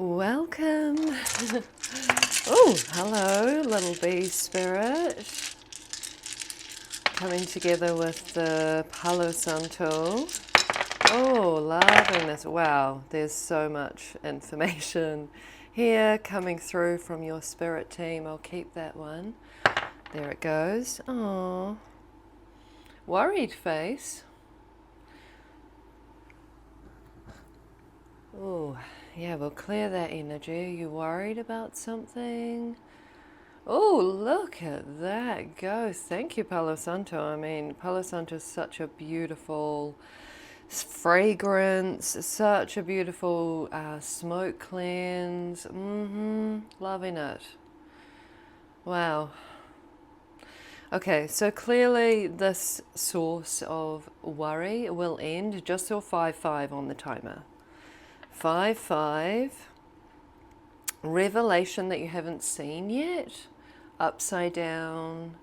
Welcome. Oh, hello, little bee spirit. Coming together with the Palo Santo. Oh, loving this. Wow, there's so much information here coming through from your spirit team. I'll keep that one. There it goes. Oh, worried face. Oh, yeah, we'll clear that energy. Are you worried about something? Oh, look at that go. Thank you, Palo Santo. I mean, Palo Santo is such a beautiful fragrance, such a beautiful smoke cleanse. Loving it. Wow. Okay, so clearly this source of worry will end. Just saw 5-5 on the timer. 5-5, revelation that you haven't seen yet, upside down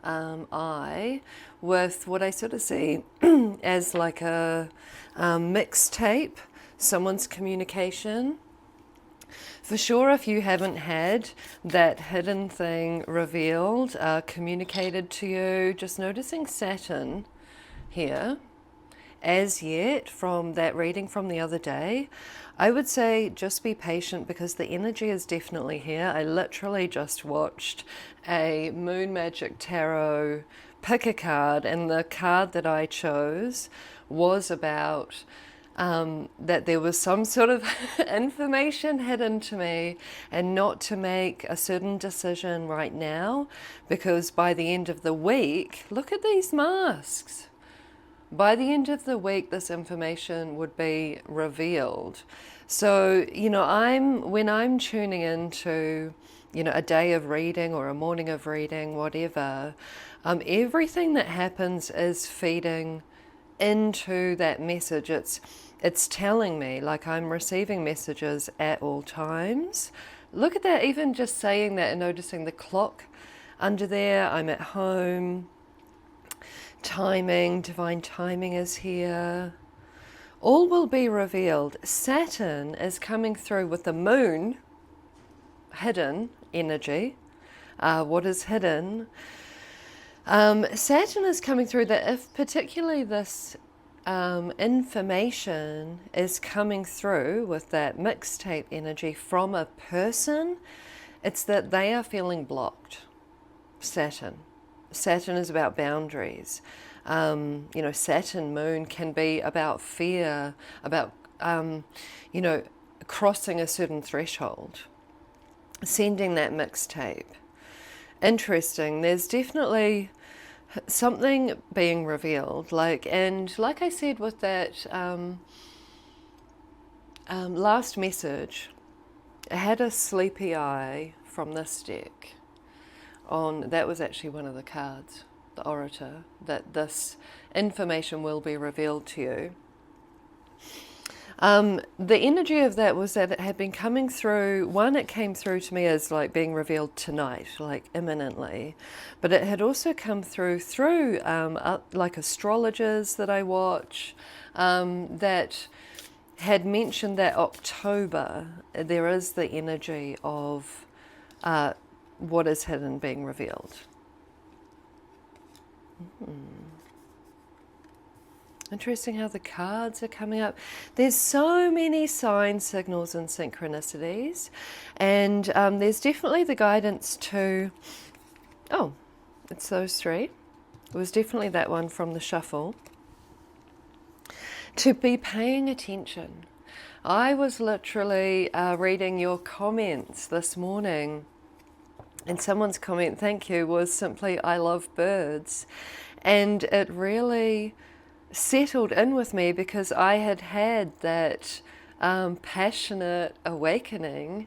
eye, with what I sort of see as like a mixtape, someone's communication. For sure, if you haven't had that hidden thing revealed, communicated to you, just noticing Saturn here. As yet, from that reading from the other day, I would say just be patient because the energy is definitely here. I literally just watched a Moon Magic Tarot pick a card, and the card that I chose was about that there was some sort of information hidden to me and not to make a certain decision right now, because by the end of the week, look at these masks. By the end of the week, this information would be revealed. So, you know, when I'm tuning into, you know, a day of reading or a morning of reading, whatever, everything that happens is feeding into that message. It's telling me, like, I'm receiving messages at all times. Look at that, even just saying that and noticing the clock under there. I'm at home. Timing, divine timing is here. All will be revealed. Saturn is coming through with the moon, hidden energy. What is hidden? Saturn is coming through that if particularly this information is coming through with that mixtape energy from a person, it's that they are feeling blocked. Saturn is about boundaries. You know, Saturn moon can be about fear, about, you know, crossing a certain threshold, sending that mixtape. Interesting. There's definitely something being revealed. And like I said with that last message, I had a sleepy eye from this deck. That was actually one of the cards, the orator, that this information will be revealed to you. The energy of that was that it had been coming through, it came through to me as like being revealed tonight, like imminently, but it had also come through like astrologers that I watch, that had mentioned that October, there is the energy of what is hidden being revealed. Interesting how the cards are coming up. There's so many signs, signals, and synchronicities. And there's definitely the guidance to, oh, it's those three. It was definitely that one from the shuffle. To be paying attention. I was literally reading your comments this morning. And someone's comment, thank you, was simply, I love birds. And it really settled in with me because I had that passionate awakening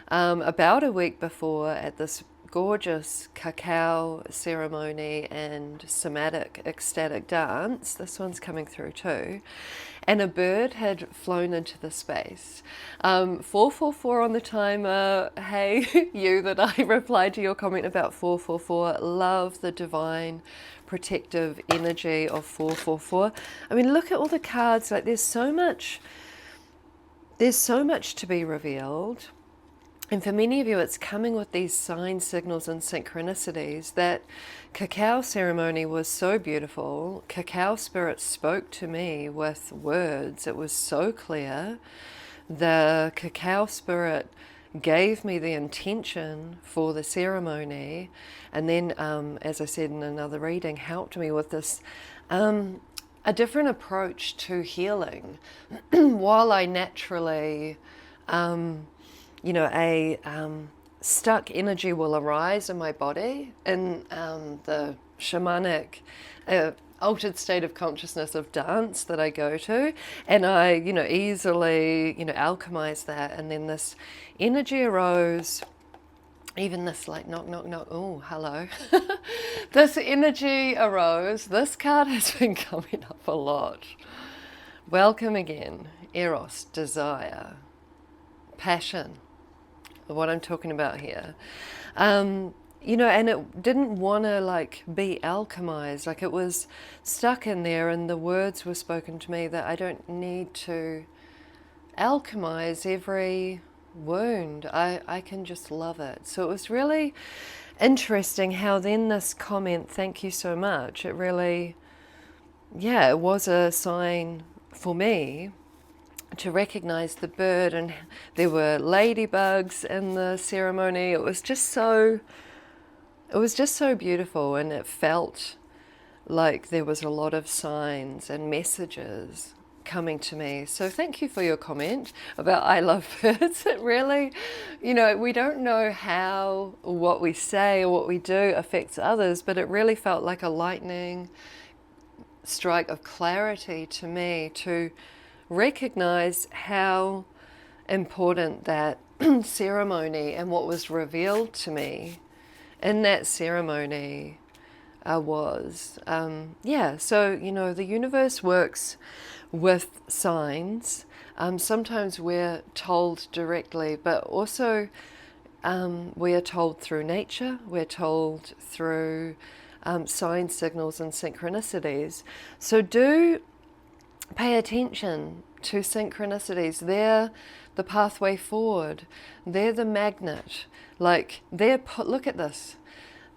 about a week before at this gorgeous cacao ceremony and somatic ecstatic dance. This one's coming through too. And a bird had flown into the space. 444 on the timer. Hey, you that I replied to your comment about 444. Love the divine protective energy of 444. I mean, look at all the cards. Like, there's so much there's so much to be revealed. And for many of you, it's coming with these signs, signals, and synchronicities. That cacao ceremony was so beautiful. Cacao spirit spoke to me with words. It was so clear. The cacao spirit gave me the intention for the ceremony. And then, as I said in another reading, helped me with this a different approach to healing. While I naturally... a stuck energy will arise in my body in the shamanic altered state of consciousness of dance that I go to, and I, easily, alchemize that, and then this energy arose. Even this like knock, knock, knock, oh, hello. This energy arose. This card has been coming up a lot. Welcome again. Eros, desire, passion. What I'm talking about here, and it didn't want to be alchemized, it was stuck in there, and the words were spoken to me that I don't need to alchemize every wound. I can just love it. So it was really interesting how then this comment, thank you so much, it really, it was a sign for me to recognize the bird, and there were ladybugs in the ceremony. It was just so beautiful, and it felt like there was a lot of signs and messages coming to me. So thank you for your comment about I love birds. It really, we don't know how what we say or what we do affects others, but it really felt like a lightning strike of clarity to me to recognize how important that ceremony and what was revealed to me in that ceremony was. So, the universe works with signs. Sometimes we're told directly, but also we are told through nature, we're told through signs, signals, and synchronicities. So do pay attention to synchronicities. They're the pathway forward. They're the magnet. Look at this.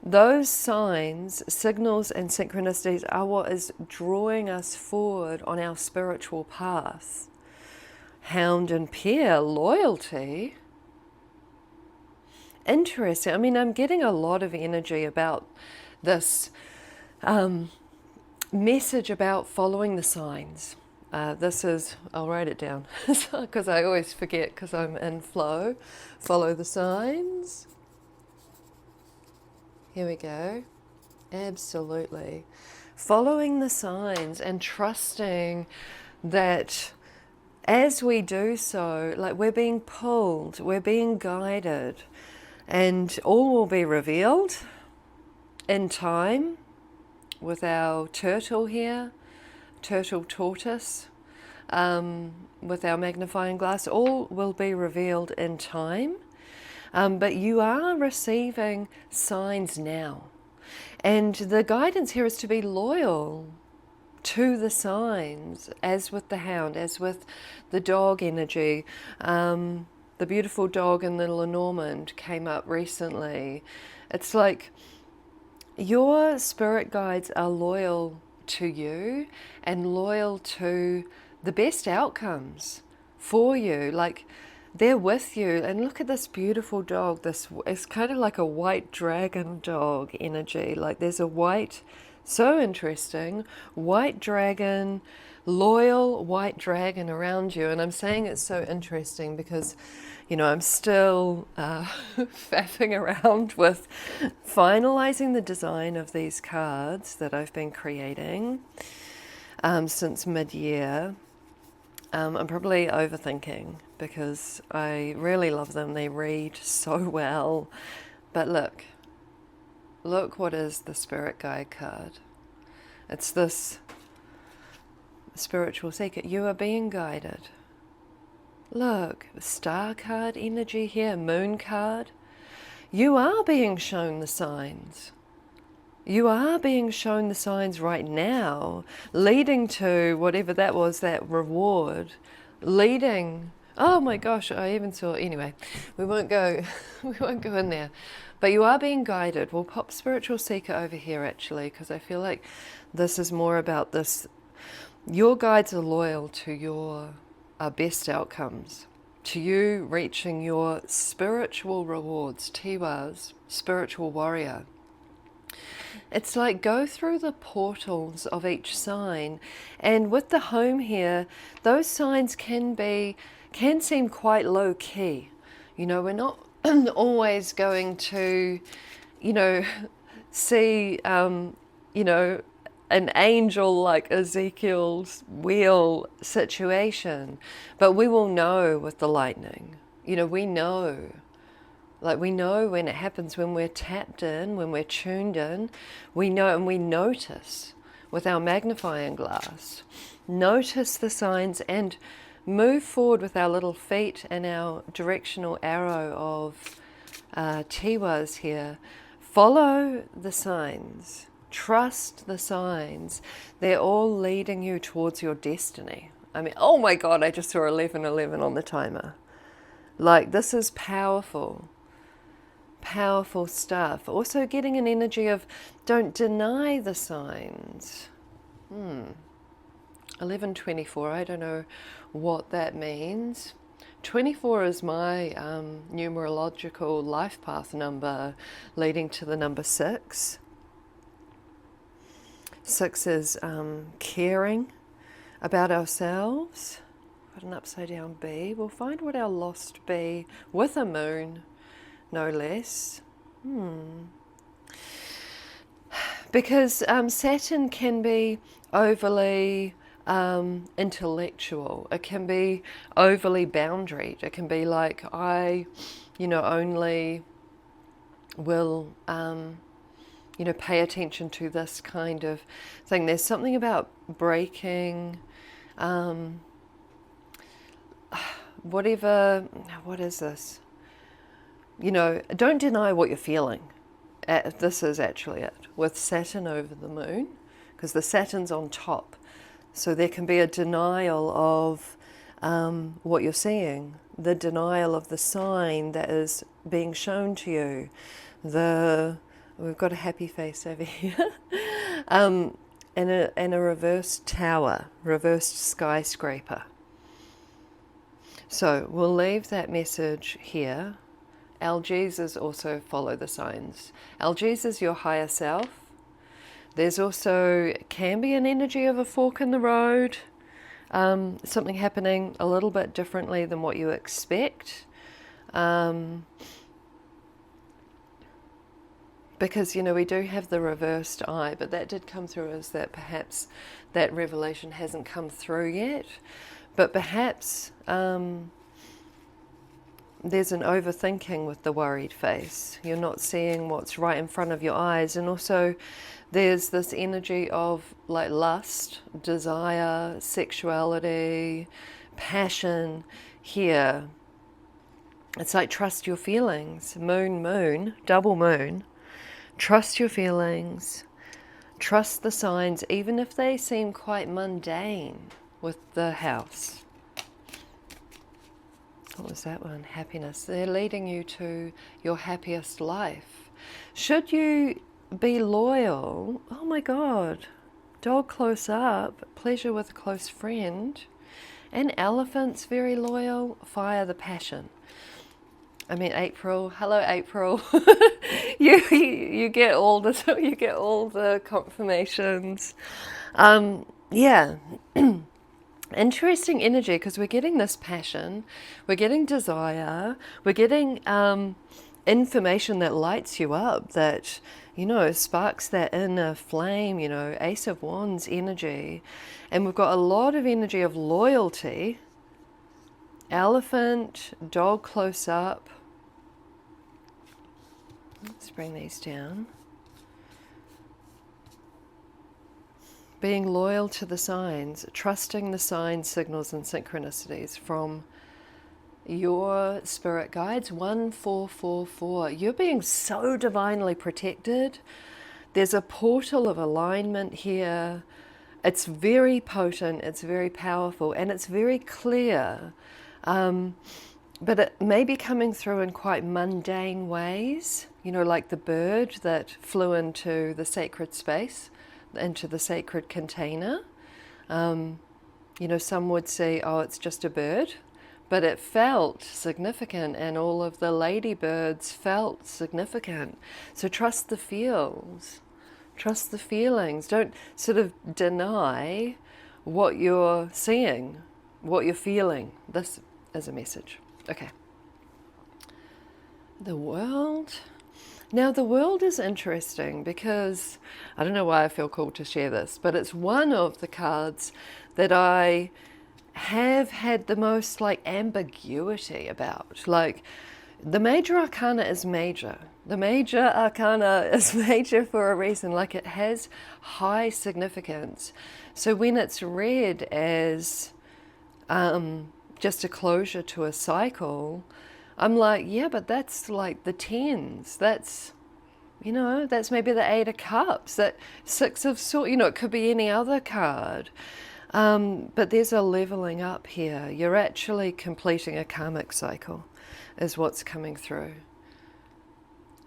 Those signs, signals, and synchronicities are what is drawing us forward on our spiritual path. Hound and pair, loyalty. Interesting. I'm getting a lot of energy about this message about following the signs. I'll write it down because I always forget because I'm in flow. Follow the signs. Here we go. Absolutely. Following the signs and trusting that as we do so, we're being pulled, we're being guided, and all will be revealed in time with our turtle here. Turtle tortoise, with our magnifying glass, all will be revealed in time, but you are receiving signs now, and the guidance here is to be loyal to the signs, as with the hound, as with the dog energy. The beautiful dog in the Lenormand came up recently. It's like your spirit guides are loyal to you and loyal to the best outcomes for you. They're with you. And look at this beautiful dog. It's kind of like a white dragon dog energy. There's a white, so interesting, white dragon, loyal white dragon around you. And I'm saying it's so interesting because I'm still faffing around with finalizing the design of these cards that I've been creating since mid-year. I'm probably overthinking because I really love them. They read so well. But look what is the Spirit Guide card. It's this spiritual seeker. You are being guided. Look, star card energy here, moon card. You are being shown the signs. You are being shown the signs right now, leading to whatever that was, that reward, leading Oh my gosh, I even saw, anyway, we won't go, we won't go in there. But you are being guided. We'll pop Spiritual Seeker over here actually, because I feel like this is more about this. Your guides are loyal to your best outcomes, to you reaching your spiritual rewards, Tiwa's spiritual warrior. It's like go through the portals of each sign, and with the home here, those signs can seem quite low key. You know, we're not always going to, you know, see, you know, an angel like Ezekiel's wheel situation, but we will know with the lightning. You know, we know. Like we know when it happens, when we're tapped in, when we're tuned in, we know and we notice with our magnifying glass. Notice the signs and move forward with our little feet and our directional arrow of Tiwas here. Follow the signs. Trust the signs. They're all leading you towards your destiny. I mean, oh my God, I just saw 11:11 on the timer. Like, this is powerful. Powerful stuff. Also getting an energy of don't deny the signs. 11:24, I don't know what that means. 24 is my numerological life path number, leading to the number 6. 6 is caring about ourselves. Got an upside down B. We'll find what our lost B with a moon, no less. Because Saturn can be overly intellectual. It can be overly boundaried. It can be like, I, you know, only will, you know, pay attention to this kind of thing. There's something about breaking, whatever, what is this? You know, don't deny what you're feeling. This is actually it, with Saturn over the moon, because the Saturn's on top. So there can be a denial of what you're seeing, the denial of the sign that is being shown to you. We've got a happy face over here, and a reversed tower, reversed skyscraper. So we'll leave that message here. Algiers also follow the signs. Algiers is your higher self. There's also, can be an energy of a fork in the road, something happening a little bit differently than what you expect. Because, you know, we do have the reversed eye, but that did come through as that perhaps that revelation hasn't come through yet. But perhaps there's an overthinking with the worried face. You're not seeing what's right in front of your eyes. And also there's this energy of like lust, desire, sexuality, passion here. It's like trust your feelings. Moon, moon, double moon. Trust your feelings. Trust the signs, even if they seem quite mundane with the house. What was that one? Happiness. They're leading you to your happiest life. Should you be loyal? Oh my God. Dog close up. Pleasure with a close friend. And elephants very loyal. Fire the passion. I mean, April. Hello, April. you get all the confirmations. Yeah. Interesting energy, because we're getting this passion, we're getting desire, we're getting information that lights you up, that, you know, sparks that inner flame, you know, Ace of Wands energy. And we've got a lot of energy of loyalty. Elephant, dog close up. Let's bring these down. Being loyal to the signs, trusting the signs, signals and synchronicities from your spirit guides. 1444. You're being so divinely protected. There's a portal of alignment here. It's very potent, it's very powerful, and it's very clear. But it may be coming through in quite mundane ways, you know, like the bird that flew into the sacred space, into the sacred container. You know, some would say, oh, it's just a bird, but it felt significant, and all of the ladybirds felt significant. So trust the feels, trust the feelings. Don't sort of deny what you're seeing, what you're feeling. This is a message. Okay. The world. Now the world is interesting because, I don't know why I feel called to share this, but it's one of the cards that I have had the most like ambiguity about. Like, the major arcana is major. The major arcana is major for a reason. Like, it has high significance. So when it's read as just a closure to a cycle, I'm like, yeah, but that's like the tens. That's, you know, that's maybe the 8 of cups, that 6 of swords, you know, it could be any other card. But there's a leveling up here. You're actually completing a karmic cycle is what's coming through.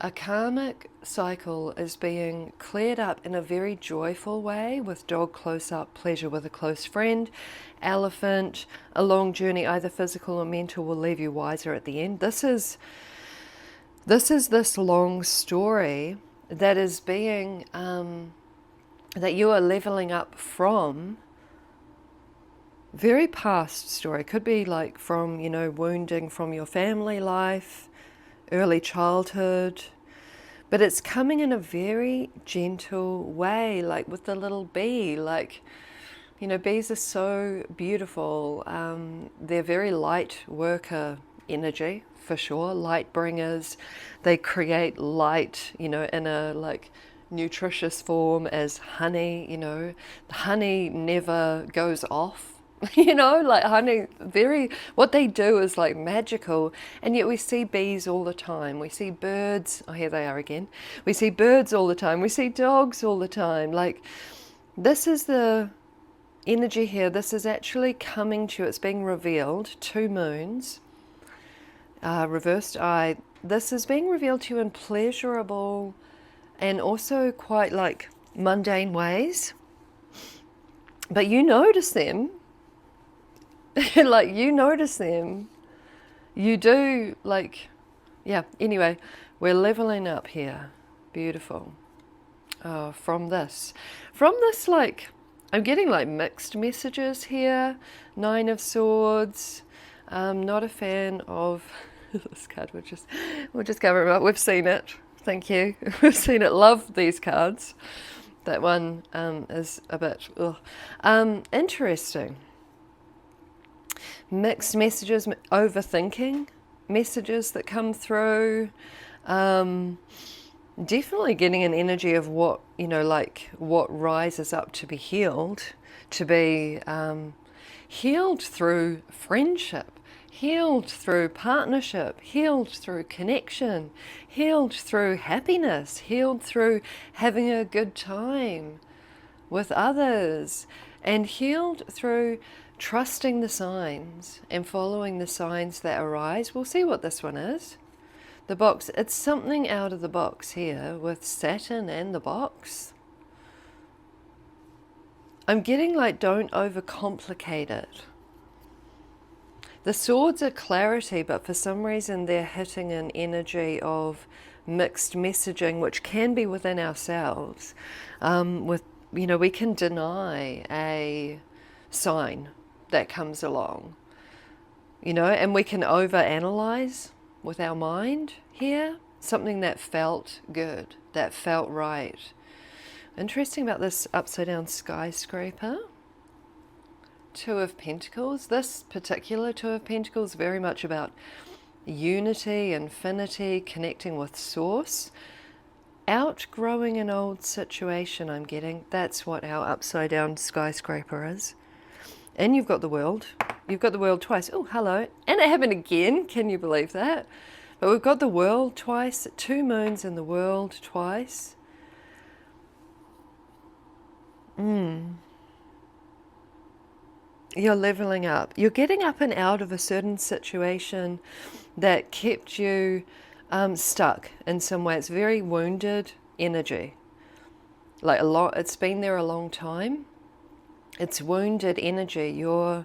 A karmic cycle is being cleared up in a very joyful way, with dog close-up, pleasure with a close friend, elephant, a long journey, either physical or mental, will leave you wiser at the end. This is this long story that is being, that you are leveling up from very past story. Could be like from, you know, wounding from your family life, early childhood, but it's coming in a very gentle way, like with the little bee. Like, you know, bees are so beautiful. They're very light worker energy, for sure, light bringers. They create light, you know, in a like nutritious form as honey. You know, honey never goes off. You know, like honey, what they do is like magical, and yet we see bees all the time. We see birds, oh, here they are again. We see birds all the time. We see dogs all the time. Like, this is the energy here. This is actually coming to you. It's being revealed. 2 moons, reversed eye. This is being revealed to you in pleasurable and also quite like mundane ways. But you notice them. Like, you notice them. You do, like, yeah. Anyway, we're leveling up here. Beautiful. Oh, from this, like, I'm getting like mixed messages here. 9 of Swords. Not a fan of this card. We'll just cover it up. We've seen it. Thank you. We've seen it. Love these cards. That one is a bit interesting. Mixed messages, overthinking messages that come through. Definitely getting an energy of what, you know, like what rises up to be healed, to be healed through friendship, healed through partnership, healed through connection, healed through happiness, healed through having a good time with others, and healed through trusting the signs and following the signs that arise. We'll see what this one is. The box, it's something out of the box here with Saturn and the box. I'm getting like, don't overcomplicate it. The swords are clarity, but for some reason they're hitting an energy of mixed messaging, which can be within ourselves. With, you know, we can deny a sign that comes along, you know, and we can overanalyze with our mind here, something that felt good, that felt right. Interesting about this upside down skyscraper. 2 of Pentacles. This particular 2 of Pentacles, very much about unity, infinity, connecting with source, outgrowing an old situation. I'm getting that's what our upside down skyscraper is. And you've got the world. You've got the world twice. Oh, hello. And it happened again. Can you believe that? But we've got the world twice. 2 moons in the world twice. You're leveling up. You're getting up and out of a certain situation that kept you stuck in some way. It's very wounded energy. Like it's been there a long time. It's wounded energy. You're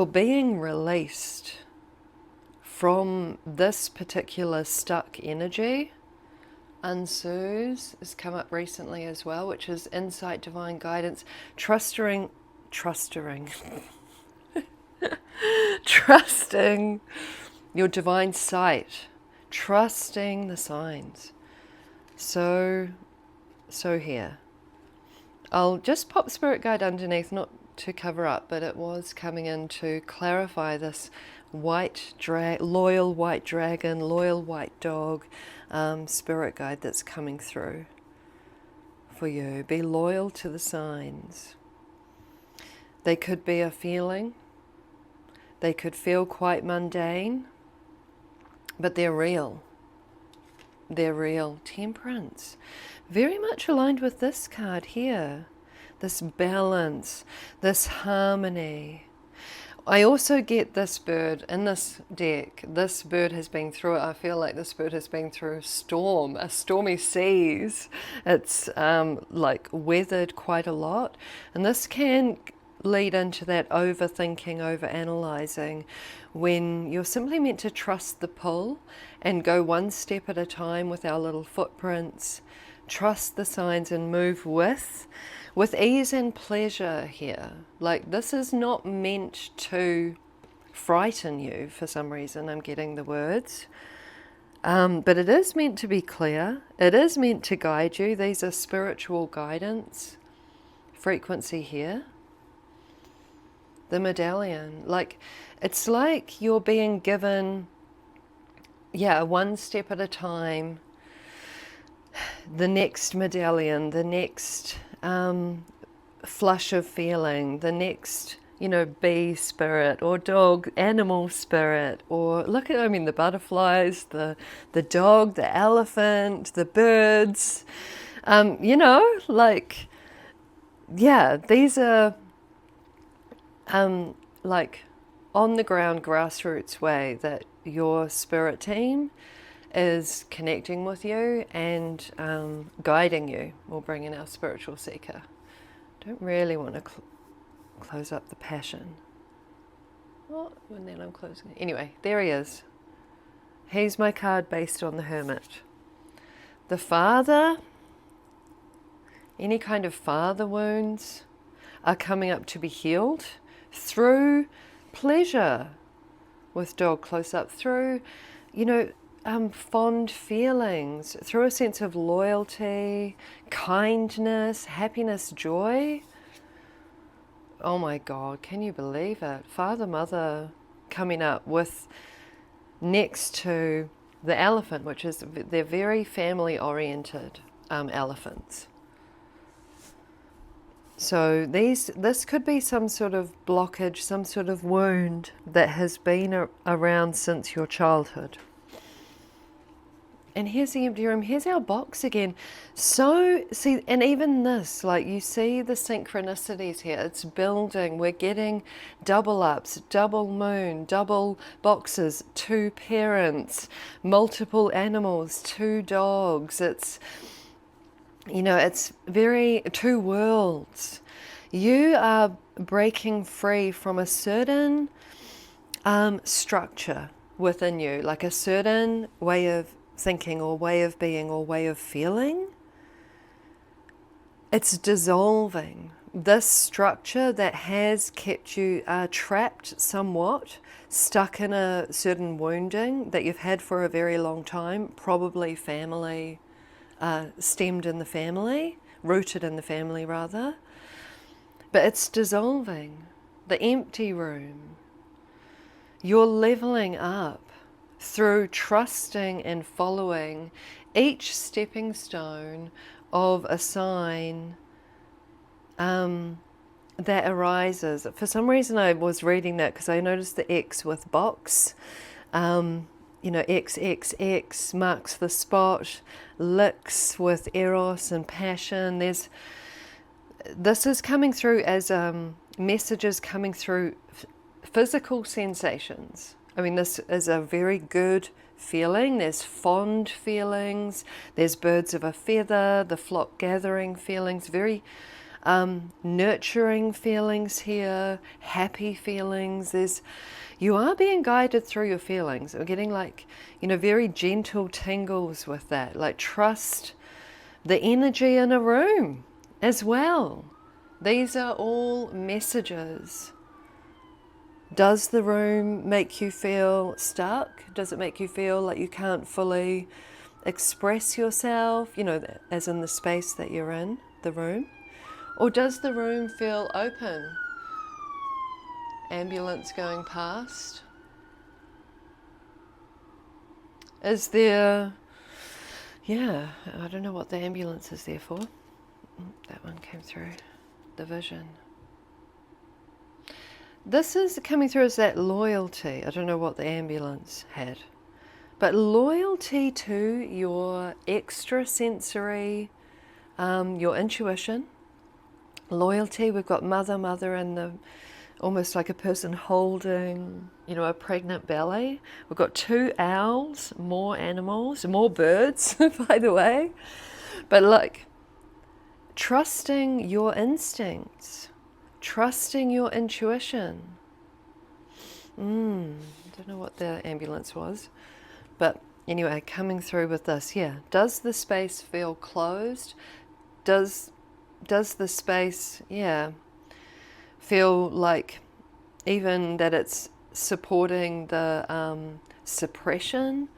being released from this particular stuck energy. Unsoos has come up recently as well, which is insight, divine guidance, trusting your divine sight, trusting the signs. So here. I'll just pop Spirit Guide underneath, not to cover up, but it was coming in to clarify this loyal white dragon, loyal white dog Spirit Guide that's coming through for you. Be loyal to the signs. They could be a feeling. They could feel quite mundane, but they're real. They're real. Temperance. Very much aligned with this card here. This balance, this harmony. I also get this bird in this deck. This bird has been through it. I feel like this bird has been through a stormy seas. It's like weathered quite a lot. And this can lead into that overthinking, overanalyzing, when you're simply meant to trust the pull and go one step at a time with our little footprints, trust the signs and move with ease and pleasure here. Like, this is not meant to frighten you for some reason. I'm getting the words. But it is meant to be clear. It is meant to guide you. These are spiritual guidance frequency here. The medallion, like, it's like you're being given, one step at a time, the next medallion, the next flush of feeling, the next, bee spirit or dog, animal spirit, or the butterflies, the dog, the elephant, the birds, these are like on the ground grassroots way that your spirit team is connecting with you and guiding you. We'll bring in our spiritual seeker. Don't really want to close up the passion. Oh, and then I'm closing it. Anyway, there he is. He's my card based on the Hermit. The father, any kind of father wounds are coming up to be healed through pleasure, with dog close up, through, fond feelings, through a sense of loyalty, kindness, happiness, joy. Oh my God, can you believe it? Father, mother coming up with next to the elephant, which is, they're very family oriented elephants. So this could be some sort of blockage, some sort of wound that has been around since your childhood. And here's the empty room. Here's our box again. So, see, and even this, like, you see the synchronicities here. It's building. We're getting double ups, double moon, double boxes, 2 parents, multiple animals, 2 dogs. It's, it's very 2 worlds. You are breaking free from a certain structure within you, like a certain way of thinking or way of being or way of feeling. It's dissolving. This structure that has kept you trapped somewhat, stuck in a certain wounding that you've had for a very long time, probably family, stemmed in the family, rooted in the family rather. But it's dissolving. The empty room. You're leveling up through trusting and following each stepping stone of a sign that arises. For some reason I was reading that because I noticed the X with box. XXX marks the spot. Lix with eros and passion. This is coming through as messages coming through physical sensations. I mean, this is a very good feeling. There's fond feelings, there's birds of a feather, the flock gathering feelings, very nurturing feelings here, happy feelings. You are being guided through your feelings. I'm getting like, very gentle tingles with that. Like, trust the energy in a room as well. These are all messages. Does the room make you feel stuck? Does it make you feel like you can't fully express yourself, as in the space that you're in, the room? Or does the room feel open? Ambulance going past. Is there, I don't know what the ambulance is there for. That one came through, the vision. This is coming through as that loyalty. I don't know what the ambulance had. But loyalty to your extrasensory, your intuition. Loyalty, we've got mother, and almost like a person holding, a pregnant belly. We've got 2 owls, more animals, more birds, by the way. But like, trusting your instincts. Trusting your intuition. I don't know what the ambulance was. But anyway, coming through with this, does the space feel closed? Does the space, feel like even that it's supporting the suppression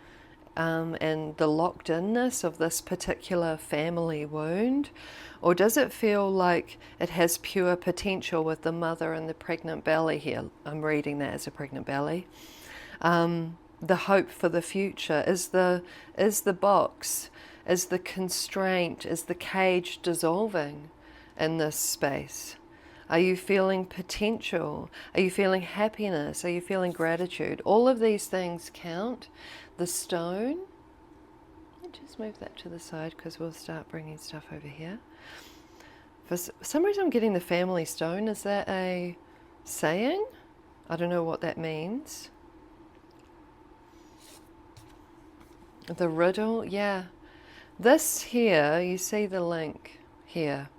and the locked-inness of this particular family wound? Or does it feel like it has pure potential with the mother and the pregnant belly here? I'm reading that as a pregnant belly. The hope for the future. Is the box, is the constraint, is the cage dissolving in this space? Are you feeling potential? Are you feeling happiness? Are you feeling gratitude? All of these things count. The stone. Just move that to the side because we'll start bringing stuff over here. For some reason I'm getting the family stone. Is that a saying? I don't know what that means. The riddle, This here, you see the link here.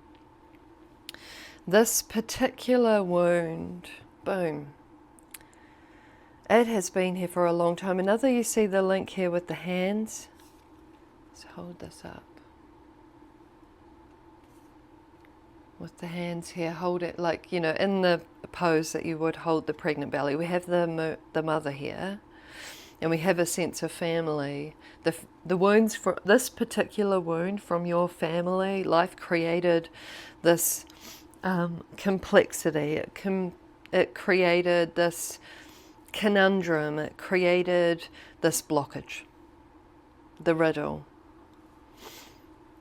This particular wound, boom. It has been here for a long time. Another, you see the link here with the hands. Let's hold this up. With the hands here, hold it like, in the pose that you would hold the pregnant belly. We have the mother here, and we have a sense of family. The wounds, for this particular wound from your family life created this complexity. It created this conundrum. It created this blockage. The riddle.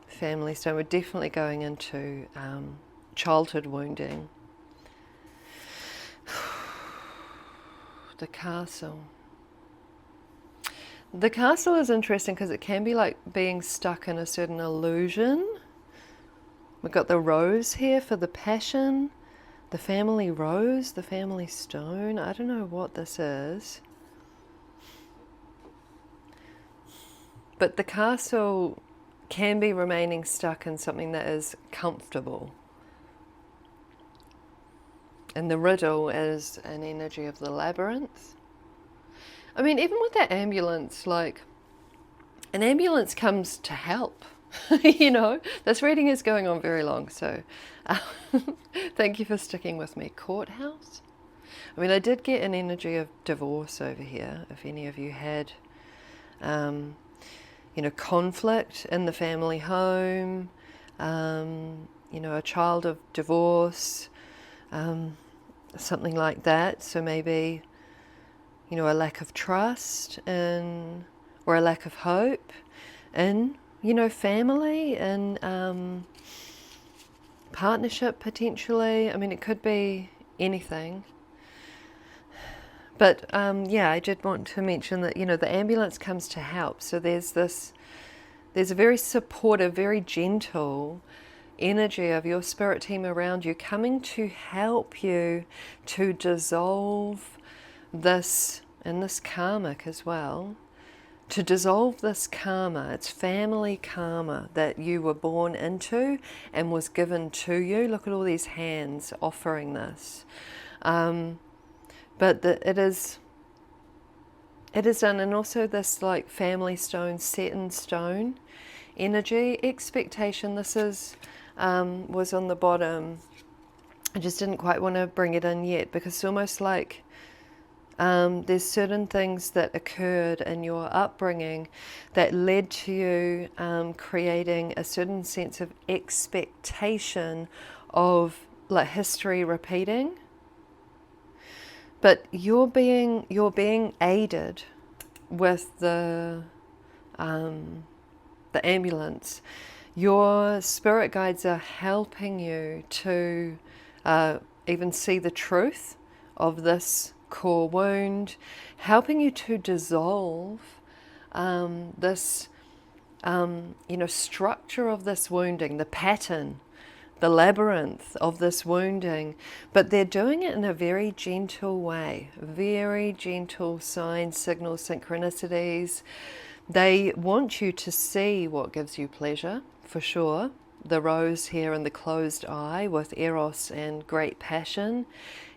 Family stone. We're definitely going into childhood wounding. The castle. The castle is interesting because it can be like being stuck in a certain illusion. We've got the rose here for the passion, the family rose, the family stone. I don't know what this is. But the castle can be remaining stuck in something that is comfortable. And the riddle is an energy of the labyrinth. I mean, even with that ambulance, like, an ambulance comes to help. This reading is going on very long, so thank you for sticking with me. Courthouse? I mean, I did get an energy of divorce over here, if any of you had, conflict in the family home, a child of divorce, something like that. So maybe, a lack of trust or a lack of hope in, family and partnership potentially. I mean, it could be anything. But I did want to mention that, the ambulance comes to help. So there's a very supportive, very gentle energy of your spirit team around you coming to help you to dissolve this, and this karmic as well, to dissolve this karma. It's family karma that you were born into and was given to you. Look at all these hands offering this. But it is done. And also this like family stone, set in stone energy, expectation. This is was on the bottom. I just didn't quite want to bring it in yet because it's almost like there's certain things that occurred in your upbringing that led to you creating a certain sense of expectation of like history repeating. But you're being aided with the ambulance. Your spirit guides are helping you to even see the truth of this core wound, helping you to dissolve this structure of this wounding, the pattern, the labyrinth of this wounding. But they're doing it in a very gentle way, very gentle signs, signals, synchronicities. They want you to see what gives you pleasure, for sure. The rose here and the closed eye with eros and great passion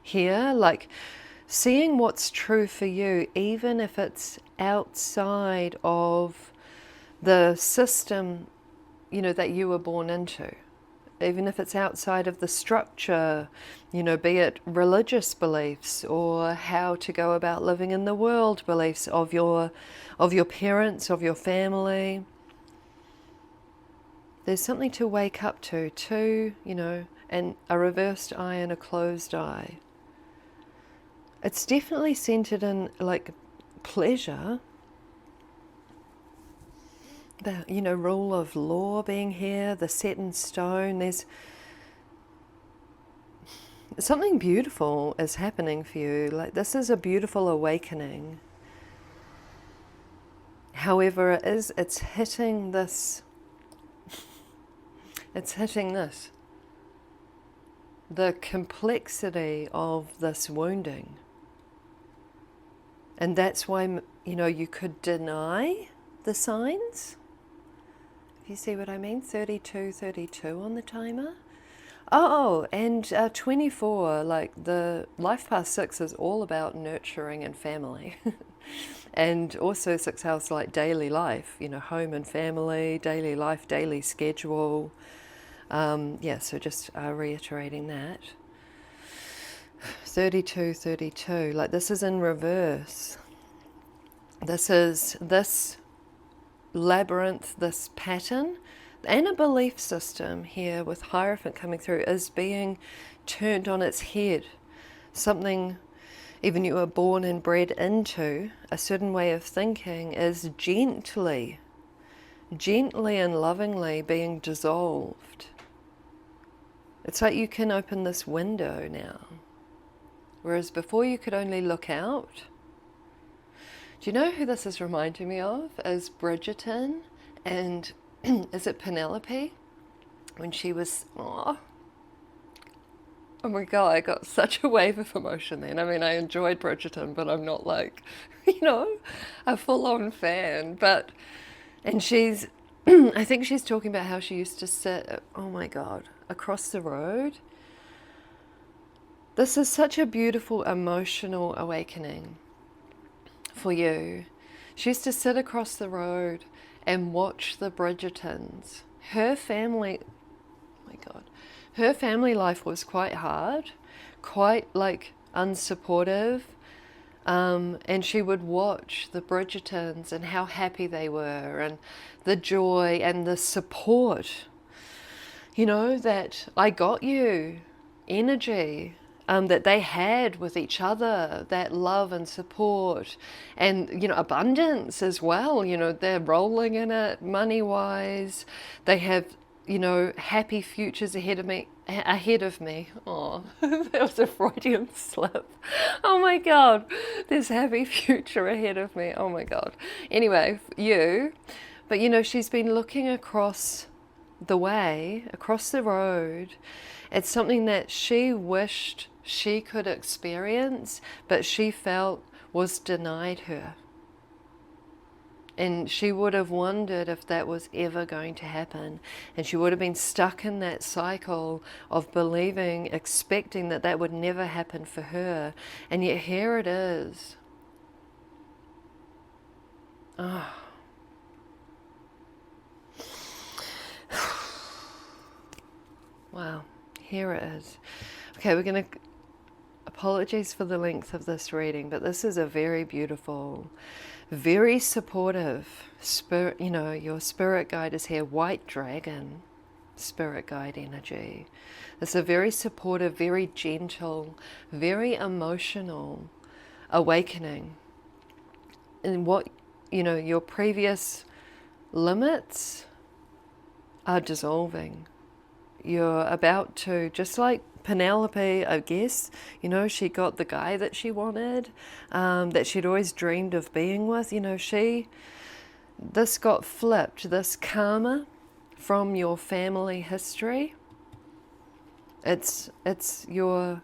here, like seeing what's true for you, even if it's outside of the system, that you were born into. Even if it's outside of the structure, be it religious beliefs or how to go about living in the world beliefs of your parents, of your family. There's something to wake up to, and a reversed eye and a closed eye. It's definitely centered in like pleasure. The rule of law being here, the set in stone. There's something beautiful is happening for you. Like this is a beautiful awakening. However, it's hitting this. It's hitting this. The complexity of this wounding. And that's why, you could deny the signs. If you see what I mean, 32 on the timer. Oh, and 24, like the life path 6 is all about nurturing and family. And also 6 house like daily life, home and family, daily life, daily schedule. So just reiterating that. 32, like this is in reverse. This labyrinth, this pattern, and a belief system here with Hierophant coming through is being turned on its head. Something even you were born and bred into, a certain way of thinking, is gently and lovingly being dissolved. It's like you can open this window now. Whereas before you could only look out. Do you know who this is reminding me of? Is Bridgerton and is it Penelope? When she was, oh my God, I got such a wave of emotion then. I mean, I enjoyed Bridgerton, but I'm not like, a full-on fan. And she's, I think she's talking about how she used to sit, oh my God, across the road. This is such a beautiful emotional awakening for you. She used to sit across the road and watch the Bridgertons. Her family, oh my God, her family life was quite hard, quite like unsupportive. And she would watch the Bridgertons and how happy they were and the joy and the support, that I got you energy. That they had with each other, that love and support and, abundance as well. They're rolling in it money-wise. They have, happy futures ahead of me. Oh, that was a Freudian slip. Oh my God, there's happy future ahead of me. Oh my God. Anyway, but she's been looking across the way, across the road. It's something that she wished she could experience, but she felt was denied her. And she would have wondered if that was ever going to happen. And she would have been stuck in that cycle of believing, expecting that that would never happen for her. And yet here it is. Oh. Wow, here it is. Okay, we're going to... Apologies for the length of this reading, but this is a very beautiful, very supportive spirit. You know, your spirit guide is here, white dragon, spirit guide energy. It's a very supportive, very gentle, very emotional awakening. And what, you know, your previous limits are dissolving. You're about to, just like Penelope, I guess, you know, she got the guy that she wanted, that she'd always dreamed of being with. You know, this got flipped, this karma from your family history. It's your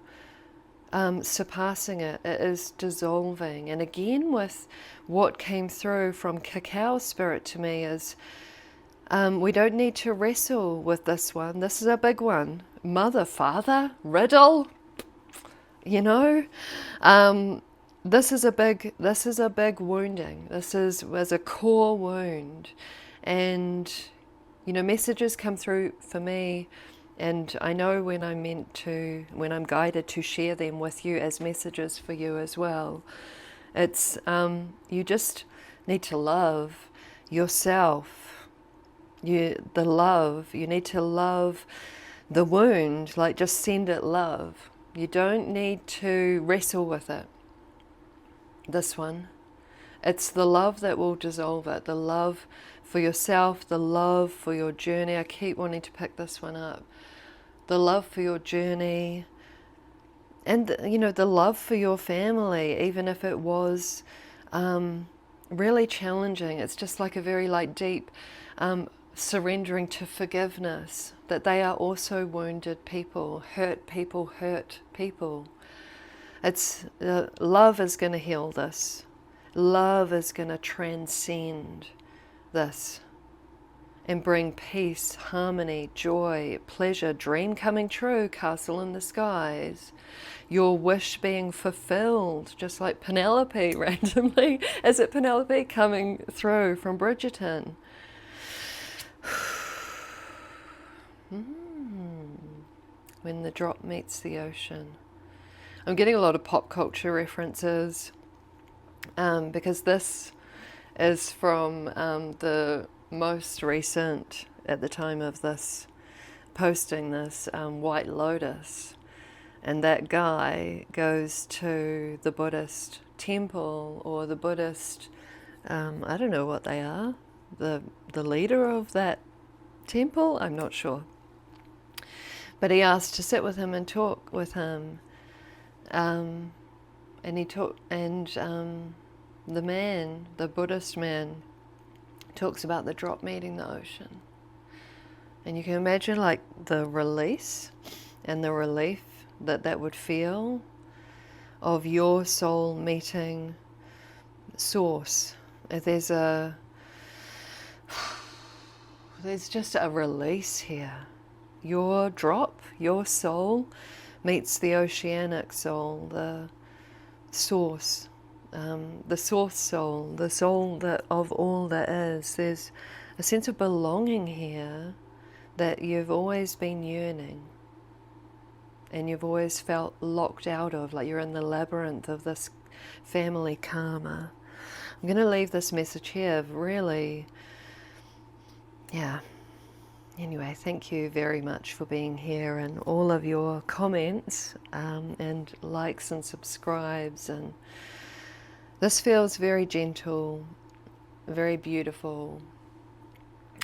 surpassing it. It is dissolving. And again, with what came through from Cacao Spirit to me is, we don't need to wrestle with this one. This is a big one. Mother, father, riddle, you know. This is a big wounding. This was a core wound. And, you know, messages come through for me, and I know when I'm guided to share them with you as messages for you as well. It's, you just need to love yourself. You need to love the wound, like just send it love. You don't need to wrestle with it. This one, it's the love that will dissolve it. The love for yourself, the love for your journey. I keep wanting to pick this one up. The love for your journey, and you know, the love for your family, even if it was really challenging. It's just like a very deep surrendering to forgiveness, that they are also wounded people, hurt people. It's love is going to heal this. Love is going to transcend this and bring peace, harmony, joy, pleasure, dream coming true, castle in the skies, your wish being fulfilled, just like Penelope randomly. Is it Penelope coming through from Bridgerton? When the drop meets the ocean. I'm getting a lot of pop culture references because this is from the most recent, at the time of this posting this, White Lotus, and that guy goes to the Buddhist temple, or the Buddhist, I don't know what they are, the leader of that temple, I'm not sure, but he asked to sit with him and talk with him, and he talked, and the Buddhist man talks about the drop meeting the ocean, and you can imagine like the release and the relief that would feel of your soul meeting source. There's just a release here. Your drop, your soul meets the oceanic soul, the source soul, the soul that of all that is. There's a sense of belonging here that you've always been yearning, and you've always felt locked out of, like you're in the labyrinth of this family karma. I'm going to leave this message here, really, yeah. Anyway, thank you very much for being here, and all of your comments and likes and subscribes. And this feels very gentle, very beautiful.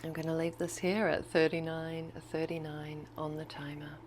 I'm going to leave this here at 39:39 on the timer.